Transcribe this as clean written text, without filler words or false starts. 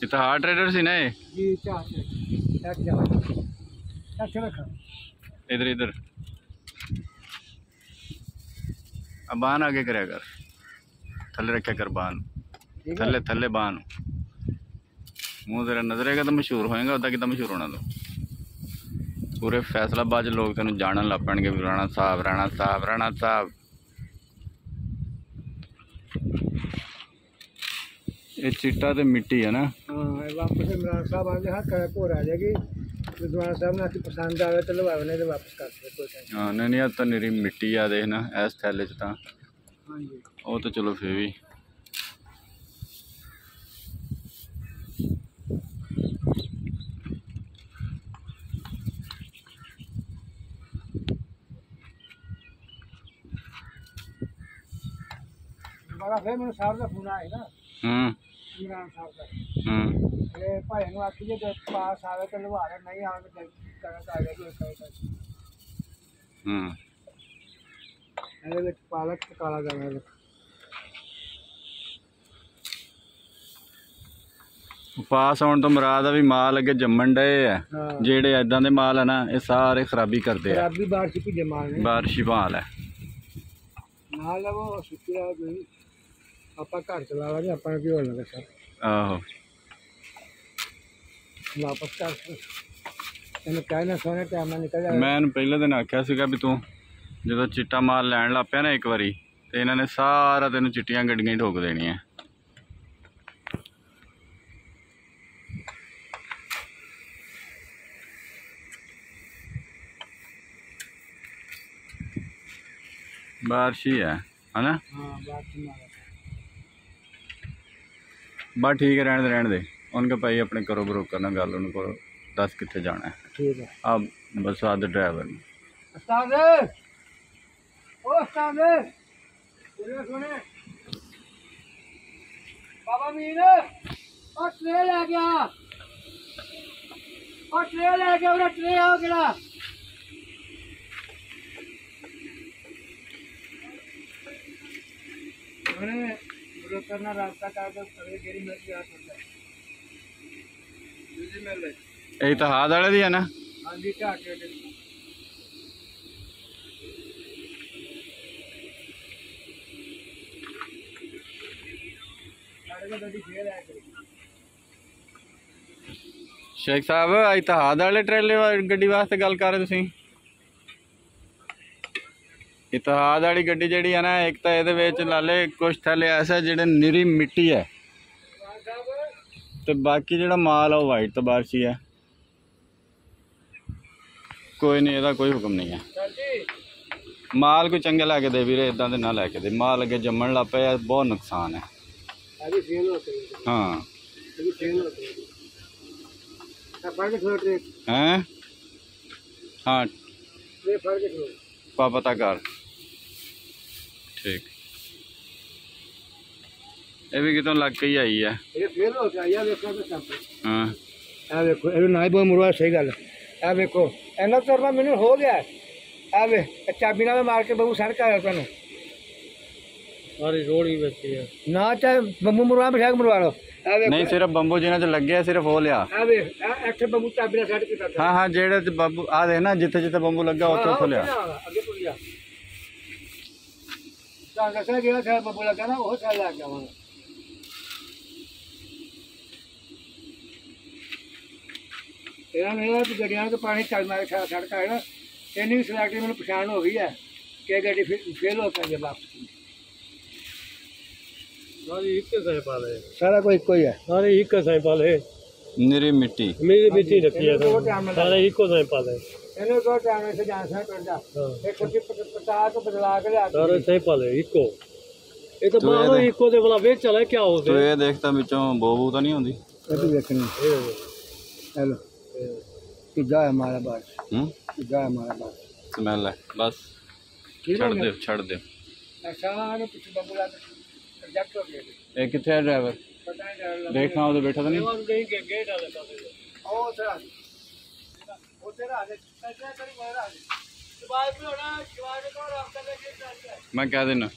इतिहाद trader सी ना ये जी इधर इधर अब बान आगे करे कर थले रखे कर बान थले थले बान मुँह तेरा नजरेगा तो मशहूर होएगा उदा कि मशहूर होना तो पूरे फैसलाबाद लोग तेन जानन लग पैणगे भी राणा साहब राणा साहब राणा साहब। ये चिट्टा तो मिट्टी है ना। हाँ वापस इमरान साहब आगे हाँ कोर आ जाएगी इमरान साहब ने पसंद आवे तो लवावे नहीं तो वापस कर सकते। हाँ नहीं अब तो निरी मिट्टी आ देखना इस थैले च तां हाँ जी वो तो चलो फिर भी बड़ा फिर मैंने साहब का फोन आया ना इमरान साहब का ये भाई ने आखिए जो पास आवे तो लवा रहे नहीं आवे तो करत आ जाएगी ਇਹਦੇ ਵਿੱਚ ਪਾਲਕ ਤੇ ਕਾਲਾ ਗਾਣਾ पास आने तो मुराद भी माल अगे जम्मन डे है जेड़े इदां दे माल है ना ये सारे खराबी करते हैं। खराबी बारिश की जमाल है बारिशी माल है नाल वो सुखी आ गई आपा घर चलावांगे आपा की हो लगा सर आहो वापस कर ਇਹਨੂੰ ਕਹਿਣਾ ਸੋਹਣੇ ਟਾਈਮ ਨਾਲ ਨਿਕਲ ਜਾ। मैं पहले दिन आख्या सीगा भी तू जो चिट्टा माल लैन लग पिया ना एक बारी तो इन्होंने सारा तेन चिट्टियां गड्डियां ठोक देनियां। बारिश ही है ना। बस ठीक है रहने दे उनके भाई अपने करो ब्रोकर ना गल उन्होंने करो दस कितने जाना है। ठीक है अब बस आद ड्राइवर उस्ताद ओ उस्ताद सुने बाबा मीर और ट्रे ले गया और ट्रे ले गया और ट्रे आओ केड़ा मैंने ब्रोकर ना रास्ता का तो सवे गेरी मिल गया सोचा जी मिल ले इतिहाद वाले दी है ना। हां जी ढाके शेख साहब इतिहाद वाले ट्रेले गड्डी वास्ते गल कर रहे तुसीं इतिहाद वाली गड्डी जिहड़ी है ना एक तो ये लाले कुछ थैले ऐसे जेडे निरी मिट्टी है तो बाकी जेड़ा माल है वो वाइट तो बारिशी है। कोई नहीं ਇਹਦਾ कोई हुक्म नहीं है माल कोई चंगे लैके दे भी इदा दे ना लैके दे माल अगे जम्मन लग पे बहुत नुकसान है। हाँ हैं हाँ पता कर ठीक ये भी कितों लग के ही आई है। हाँ देखो ये ना बहुत मुरवा सही गल है देखो इन्ना तुरना मैंने हो गया वे चाबी ना मार के बबू सड़क आया तुम सारी रोड ही बची है ना चाहे बम्बू मुरवा बिठा के मुरवा लो नहीं सिर्फ बंबू जिन्हें च लगे सिर्फ हो लिया बम्बू चाबी ना सड़क हाँ हाँ जेड़े बंबू आ दे ना जिथे जिथे बंबू लगा उतो लिया दसा गया शायद बंबू लगा ना वो साल लग गया गड्डिया तो पानी चल मारे सड़क है ना इन्नी सलैक्टी मैंने पछाण हो गई है कि गड्डी फेल हो पाएंगे वापस सारा कोई ही है सारे एक सैंपल है निरी मिट्टी मेरी मिट्टी रखी है सारे इको सैंपल है इन्हें को टाइम से जान से कर जा 150 को बदला के ला सारे सैंपल है इको ये तो बाहर इको दे वाला वेच चला क्या हो तो ये देखता बिचों बोबू तो नहीं होंदी ये तो देखनी हेलो पिज्जा है हमारा बात पिज्जा है हमारा बात स्मेल है बस छड़ दे अच्छा ने कुछ बबूला प्रोजेक्ट हो गया ये किथे है ड्राइवर पता है ड्राइवर देखना उधर बैठा था नहीं गेट वाले पास ओ तेरा आगे पैसा करी मेरा शिवाय पे होना शिवाय को रास्ता लेके मैं कह देना